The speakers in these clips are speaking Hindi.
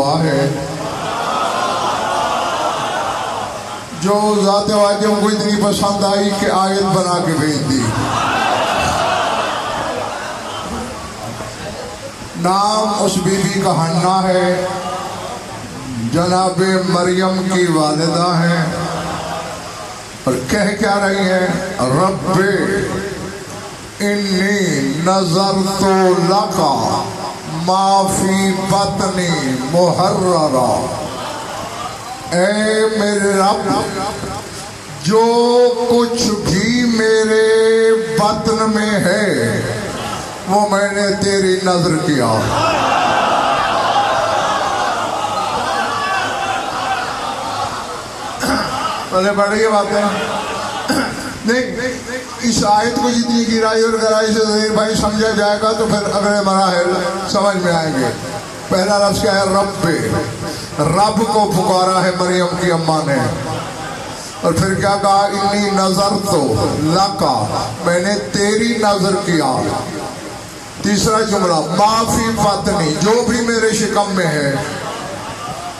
दुआ है जो ज़ात वाजिब को इतनी पसंद आई कि आयत बना के भेज दी। नाम उस बीबी का हन्ना है, जनाबे मरियम की वालिदा है, और कह क्या रही है, रब्बे इन्नी नज़रतु लका माफी बतनी मुहर्ररा। ऐ मेरे रब, जो कुछ भी मेरे बतन में है वो मैंने तेरी नजर किया। पहले बड़ी बात है नहीं, इस आयत को जितनी गिराई और गहराई से ज़हीर भाई समझा जाएगा तो फिर अगले मराहिल समझ में आएंगे। पहला लफ्ज़ क्या है, रब्बे, रब को पुकारा है मरियम की अम्मा ने, और फिर क्या कहा, इन्नी नजर तो लका, मैंने तेरी नजर किया। तीसरा जुमला, माफी बतनी, जो भी मेरे शिकम में है,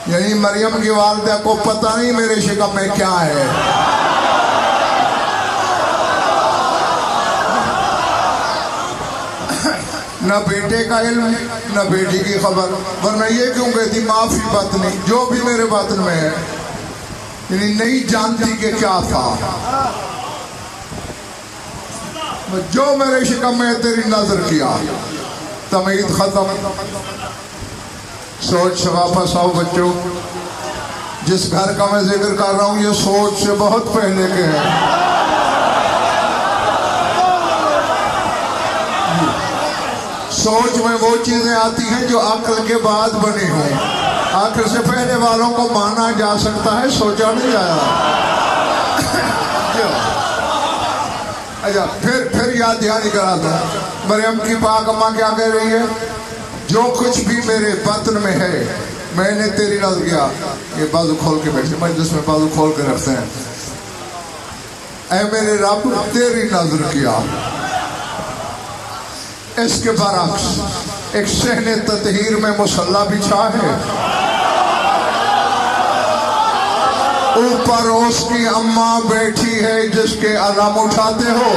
यानी मरियम की वालिदा को पता नहीं मेरे शिकम में क्या है। न बेटे का इल्म न बेटी की खबर, वरना ये क्यों कहती माफी बतनी, जो भी मेरे बातन में है, यानी नहीं जानती कि क्या था, जो मेरे शिकम में तेरी नजर किया। तमीद खत्म। सोच से वापस आओ बच्चों, जिस घर का मैं जिक्र कर रहा हूँ ये सोच से बहुत पहले के हैं। सोच में वो चीजें आती हैं जो अक्ल के बाद बनी हो, अक्ल से पहले वालों को माना जा सकता है, सोचा नहीं जाया। अच्छा, फिर याद ध्यान करा था, मरियम की पाक अम्मा क्या कह रही है, जो कुछ भी मेरे बतन में है मैंने तेरी नजर किया। ये बाजू खोल के बैठे, मजलिस में बाजू खोल के रखते हैं। ऐ मेरे रब, तेरी नजर किया। इसके बरक्स एक सहने ततहीर में मुसल्ला बिछा है, ऊपर उसकी अम्मा बैठी है जिसके अलम उठाते हो।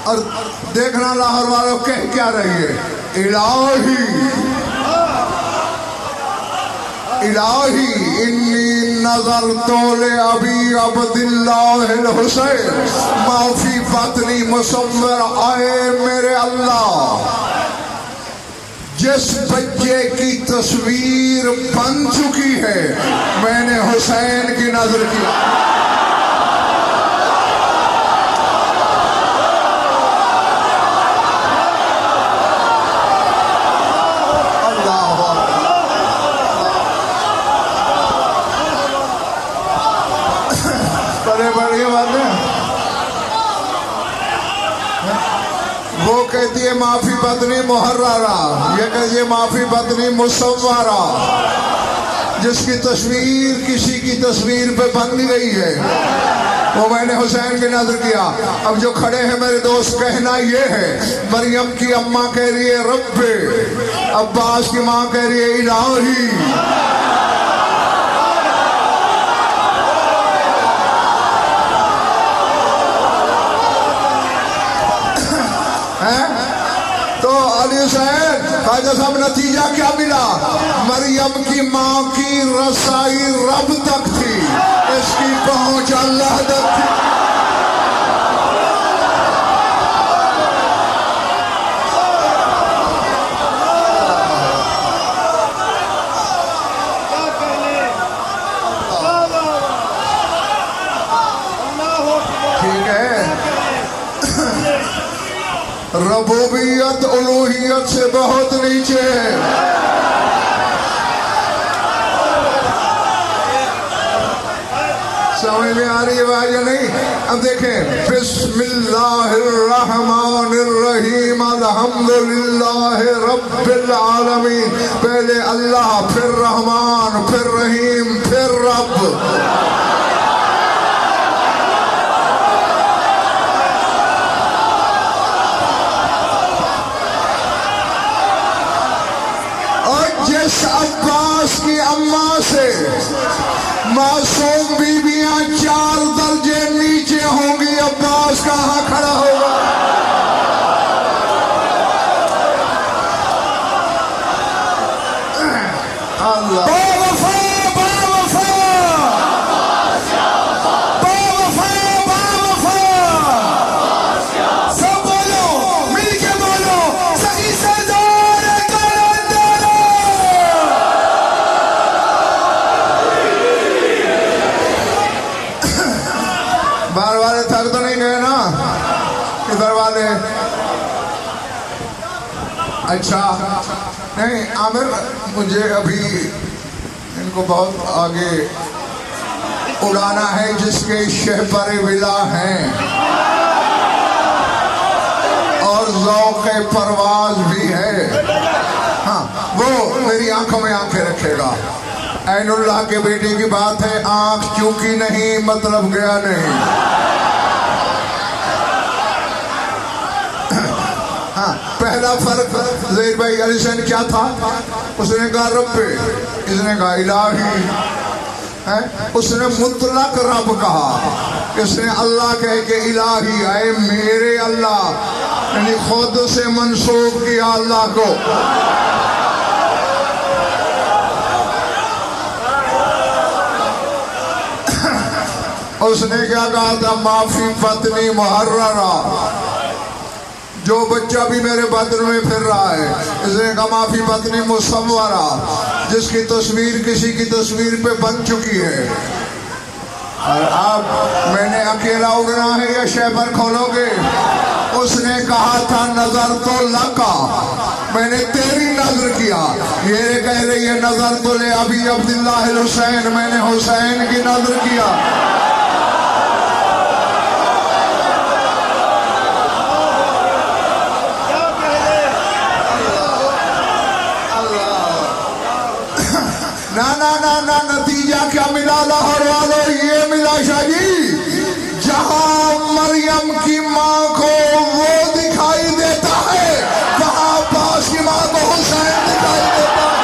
और देखना लाहौर वालों कह क्या रही है, इलाही इलाही इन्नी नजर तोले अभी अब्दुल्लाह हुसैन माफी बतनी मुसव्वर। आए मेरे अल्लाह, जिस बच्चे की तस्वीर बन चुकी है मैंने हुसैन की नजर किया। वो कहती है माफी बदनी मुहर्ररा, ये कहती है माफी बदनी मुसव्वरा। जिसकी तस्वीर किसी की तस्वीर पे बन गई है वो मैंने हुसैन की नजर किया। अब जो खड़े हैं मेरे दोस्त, कहना ये है, मरियम की अम्मा कह रही है रब्बे, अब्बास की माँ कह रही है इलाही। तो अली हुसैन ख्वाजा साहब, नतीजा क्या मिला, मरियम की माँ की रसाई रब तक थी, इसकी पहुंच अल्लाह तक थी। रबूबियत उलूहियत से बहुत नीचे है। समझ में आ रही है बात या नहीं? अब देखें, बिस्मिल्लाहिर्रहमानिर्रहीम अल्हम्दुलिल्लाहि रब्बिल आलमीन। पहले अल्लाह, फिर रहमान, फिर रहीम, फिर रब। अब्बास की अम्मा से मासूम बीबियां 4 दर्जे नीचे होंगी, अब्बास कहाँ खड़ा होगा? अल्लाह बार वाले थक तो नहीं गए ना इधर वाले? अच्छा नहीं आमिर, मुझे अभी इनको बहुत आगे उड़ाना है जिसके शहपर विला हैं और ज़ौक़े परवाज भी है। हाँ, वो मेरी आंखों में आंखें रखेगा। ऐनुल्लाह के बेटे की बात है, आंख चूकी नहीं मतलब गया नहीं। हाँ, पहला फर्क ज़हीर भाई अली से क्या था? उसने कहा रब्बे, इसने कहा इलाही है। उसने मुतलक रब कहा, इसने अल्लाह कह के इलाही आए मेरे अल्लाह, यानी खुद से मंसूब किया अल्लाह को। उसने क्या कहा था? माफी पत्नी मुहर्ररा, जो बच्चा भी मेरे बदन में फिर रहा है। इसने कहा माफी पत्नी मुसव्वरा, जिसकी तस्वीर किसी की तस्वीर पे बन चुकी है। और अब मैंने अकेला उड़ना है या शहपर खोलोगे? उसने कहा था नजर तो लका, मैंने तेरी नजर किया। ये कह रही है नजर तो ले अभी अब्दुल्लाह हुसैन, मैंने हुसैन की नजर किया। ना ना ना ना, नतीजा क्या मिला लाहौर वालों? ये मिला शाही, जहां मरियम की माँ को वो दिखाई देता है, वहां अब्बास की माँ को हुसैन दिखाई देता है।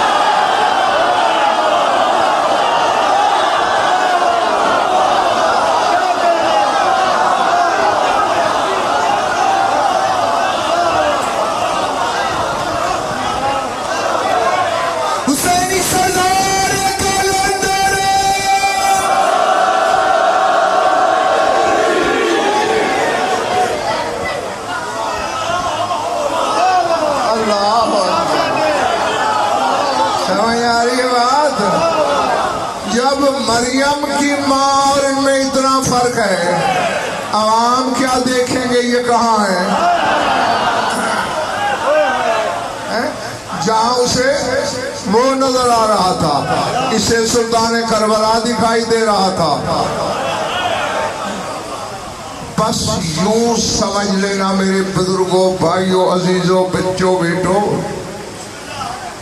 हुसैनी सरदार जब मरियम की माँ और इनमें इतना फर्क है, आवाम क्या देखेंगे ये कहाँ है? जहाँ उसे वो नजर आ रहा था, इसे सुल्तान करबला दिखाई दे रहा था। बस यूं समझ लेना मेरे बुजुर्गों, भाइयों, अजीजों, बच्चों, बेटों,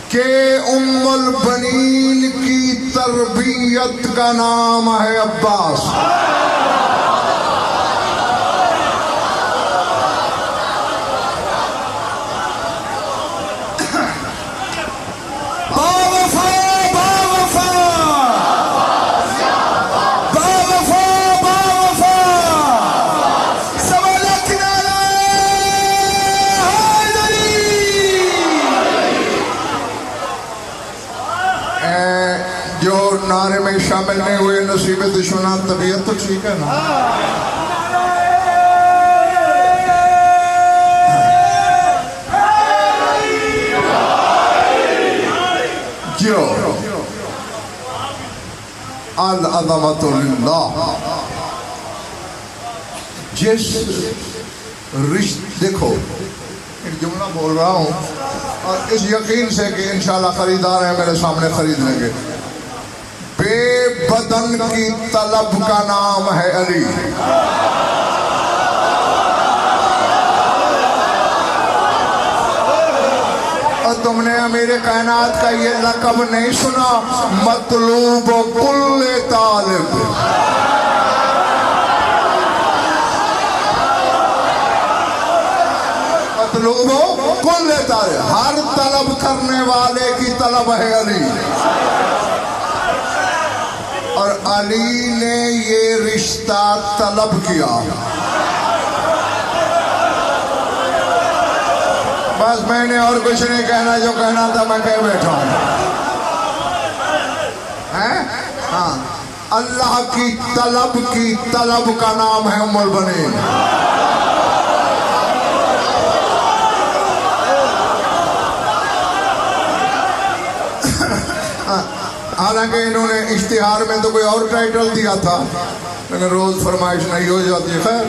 के उम्मुल बनीन की तरबियत का नाम है अब्बास। जो नारे में शामिल नहीं हुए नसीब दुश्मना, तबीयत तो ठीक है ना? जो अल अज़मतु लिल्लाह, जिस रिश्ते, देखो एक जुमला बोल रहा हूँ और इस यकीन से कि इंशाल्लाह खरीदार है मेरे सामने खरीद लेंगे। बेबदन की तलब का नाम है अली। और तुमने अमीर कायनात का ये लक़ब नहीं सुना, मतलूब कुल्ले तालिब। मतलूब कुल्ले तालिब, हर तलब करने वाले की तलब है अली, और अली ने ये रिश्ता तलब किया। बस मैंने और कुछ नहीं कहना, जो कहना था मैं कह बैठा हूं। हाँ, अल्लाह की तलब का नाम है उम्मुल बनीन। हालांकि इन्होंने इश्तिहार में तो कोई और टाइटल दिया था, लेकिन रोज फरमाइश नहीं हो जाती है। खैर,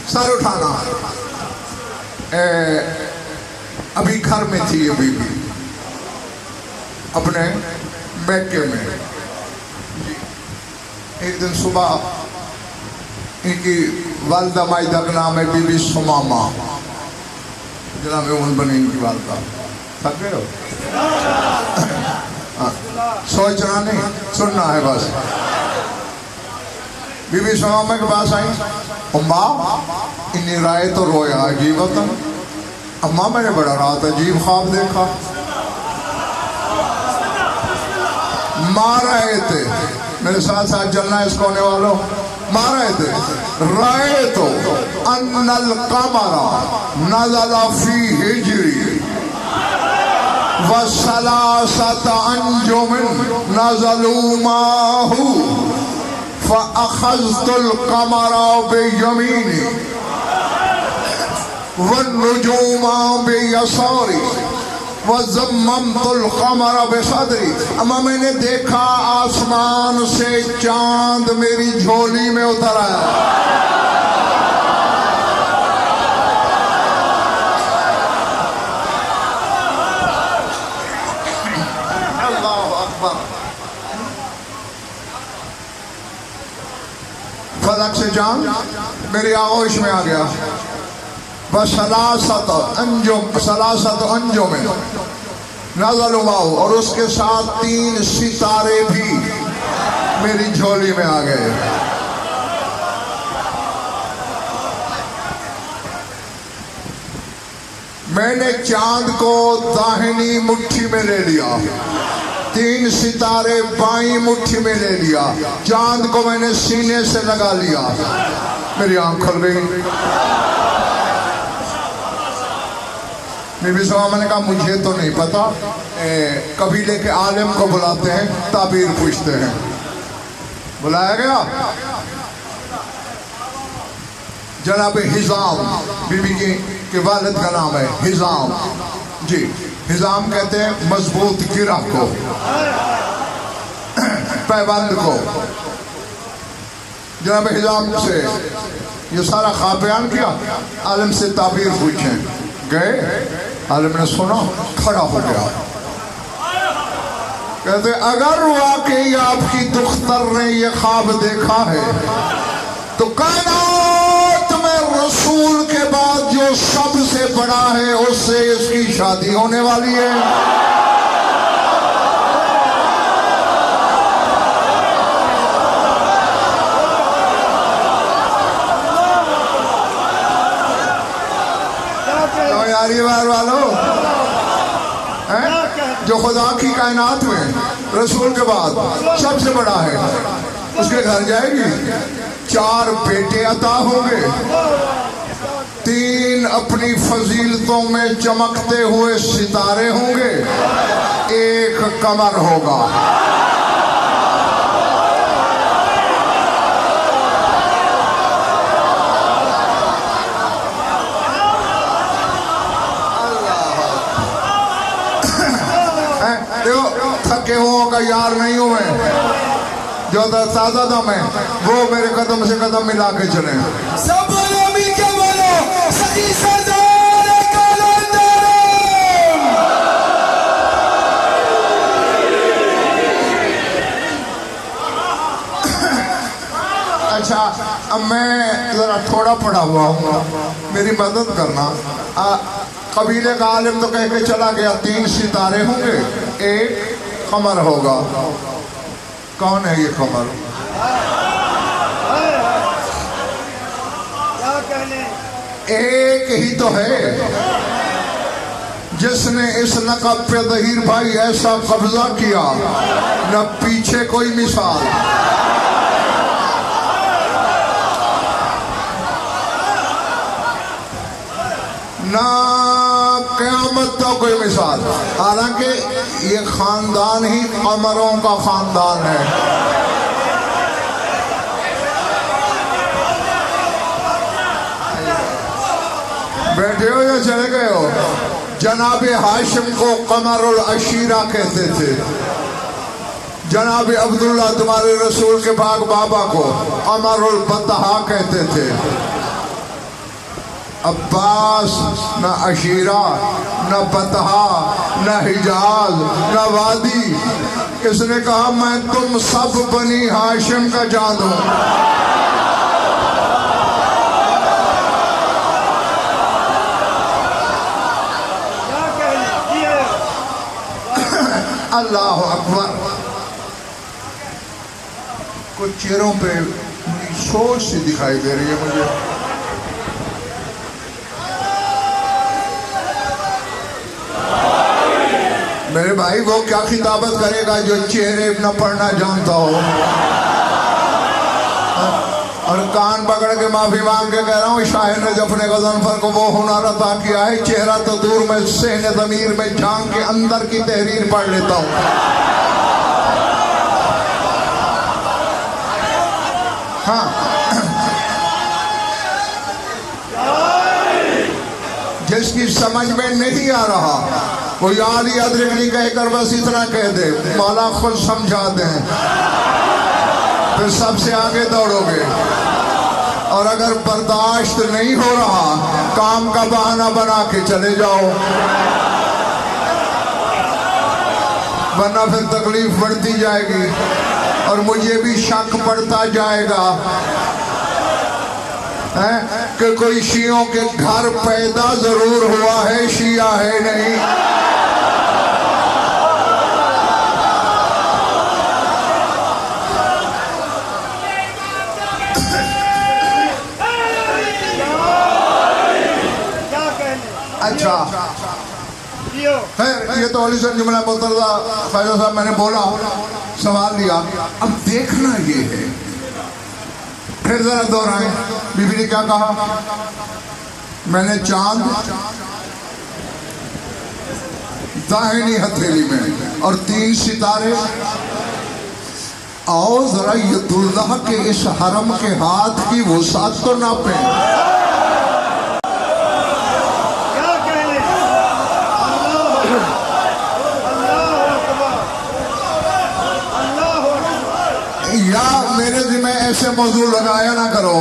सर उठाना। अभी घर में थी ये बीबी अपने मैके में। एक दिन सुबह इनकी वालदा माइदा का नाम है बीबी सुमामा, जनाब उम्मुल बनीन की वालदा। थक गए हो? सोचना नहीं, सुनना है बस। बीबी सुमामा के पास आई, अम्मा इन्हीं राय तो रोया अजीबतन। अम्मा मैंने बड़ा रात अजीब ख्वाब देखा। मार रहे थे, मेरे साथ साथ चलना इसको होने वालों, मार रहे थे। राय तो अन्नल कमरा नज़ला फी हिजरी वसलासत अंजुमिन नज़लू माहू फ़अख़ज़्तुल क़मरा बियमीनी वन्नुजूमा बियसारी वज़म्ममतुल क़मरा बिसदरी। अम्मा मैंने देखा आसमान से चांद मेरी झोली में उतर आया। फलक से चांद मेरी आगोश में आ गया। बस सलासत अंजुम में नज़लू माहू, और उसके साथ 3 सितारे भी मेरी झोली में आ गए। मैंने चांद को दाहिनी मुट्ठी में ले लिया, 3 सितारे बाईं मुट्ठी में ले लिया, चांद को मैंने सीने से लगा लिया। मेरी आंख खुल गई। बीबी सुमामा ने कहा मुझे तो नहीं पता, कबीले के आलिम को बुलाते हैं, ताबीर पूछते हैं। बुलाया गया। जनाब हिजाम, बीबी के वालिद का नाम है हिजाम जी। हिजाम कहते हैं मजबूत गिरा को, पैबंद को। जनाब हिजाम से ये सारा ख्वाब बयान किया, आलिम से ताबीर पूछे। गए, आलिम ने सुना, खड़ा हो गया। कहते अगर वाकई आपकी दुख्तर ने ये ख्वाब देखा है तो कायनात में रसूल के बाद जो सबसे बड़ा है उससे इसकी शादी होने वाली है। यारी बार वालों, जो खुदा की कायनात में रसूल के बाद सबसे बड़ा है, उसके घर जाएगी। 4 बेटे अता होंगे, 3 अपनी फजीलतों में चमकते हुए सितारे होंगे, 1 कमर होगा। थके हुओं का यार नहीं हूं मैं, जो ताजा दम है वो मेरे कदम से कदम मिला के चले। सब बोलो मिल के बोलो, सही सरदार कलंदर। अच्छा, अब मैं जरा थोड़ा पढ़ा हुआ हूँ, मेरी मदद करना। कबीले का आलिम तो कह के चला गया 3 सितारे होंगे, 1 कमर होगा। कौन है ये कमर? एक ही तो है, जिसने इस नकब पे ज़हीर भाई ऐसा कब्जा किया, न पीछे कोई मिसाल। ना क़यामत तो कोई मिसाल। हालांकि ये खानदान ही कमरों का खानदान है। बैठे हो या चले गए हो? जनाब हाशिम को कमरुल अशीरा कहते थे। जनाब अब्दुल्ला तुम्हारे रसूल के बाग बाबा को कमरुल बतहा कहते थे। अब्बास न अशीरा, न बतहा, न हिजाज, न वादी। इसने कहा मैं तुम सब बनी हाशिम का जादू। अल्लाह अकबर। कुछ चेहरों पे सोच सी दिखाई दे रही है मुझे। मेरे भाई वो क्या खिताबत करेगा जो चेहरे न पढ़ना जानता हो? और कान पकड़ के माफी मांग के कह रहा हूँ, शाह ने अपने गज़नफर को वो हुनर अता किया है, चेहरा तो दूर में सहने ज़मीर में झांक के अंदर की तहरीर पढ़ लेता हूँ। हाँ, जिसकी समझ में नहीं आ रहा वो याद ही अदरक नहीं कहकर बस इतना कह दे, मौला खुद समझा दें, फिर सबसे आगे दौड़ोगे। और अगर बर्दाश्त नहीं हो रहा, काम का बहाना बना के चले जाओ, वरना फिर तकलीफ बढ़ती जाएगी और मुझे भी शक पड़ता जाएगा है कि कोई शियों के घर पैदा जरूर हुआ है, शिया है नहीं। अच्छा है, ये तो अलीसन जुमला मुतरदा फैजा साहब मैंने बोला, सवाल लिया। अब देखना ये है, फिर जरा दोहराएं। बीबी ने क्या कहा? मैंने चांद दाहिनी हथेली में और 3 सितारे। आओ जरा यदुल्लाह के इस हरम के हाथ की वुसात तो नापे। या मेरे जिम्मे ऐसे मौजूद लगाया ना करो,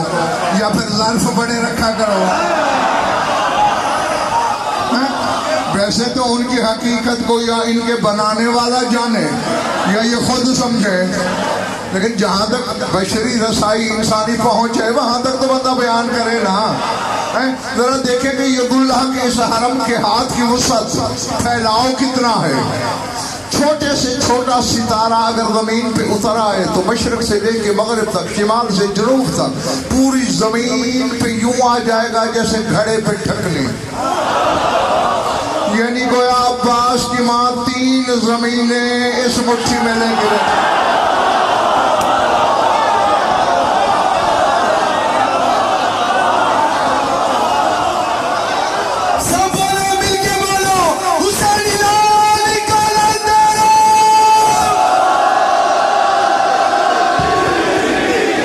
या फिर ज़र्फ बने रखा करो। वैसे तो उनकी हकीकत को या इनके बनाने वाला जाने या ये खुद समझे, लेकिन जहाँ तक बशरी रसाई इंसानी पहुँच है वहाँ तक तो बंदा बयान करे ना। जरा देखें कि यदुल्लाह के इस हरम के हाथ की वुसअत, फैलाव कितना है। छोटे से छोटा सितारा अगर जमीन पे उतर आए तो मशरक से लेके मगरिब तक, शिमाल से जनूब तक, पूरी जमीन पे यूं आ जाएगा जैसे घड़े पे ढकने। यानी गोया अब्बास की माँ 3 जमीनें इस मुट्ठी में लेके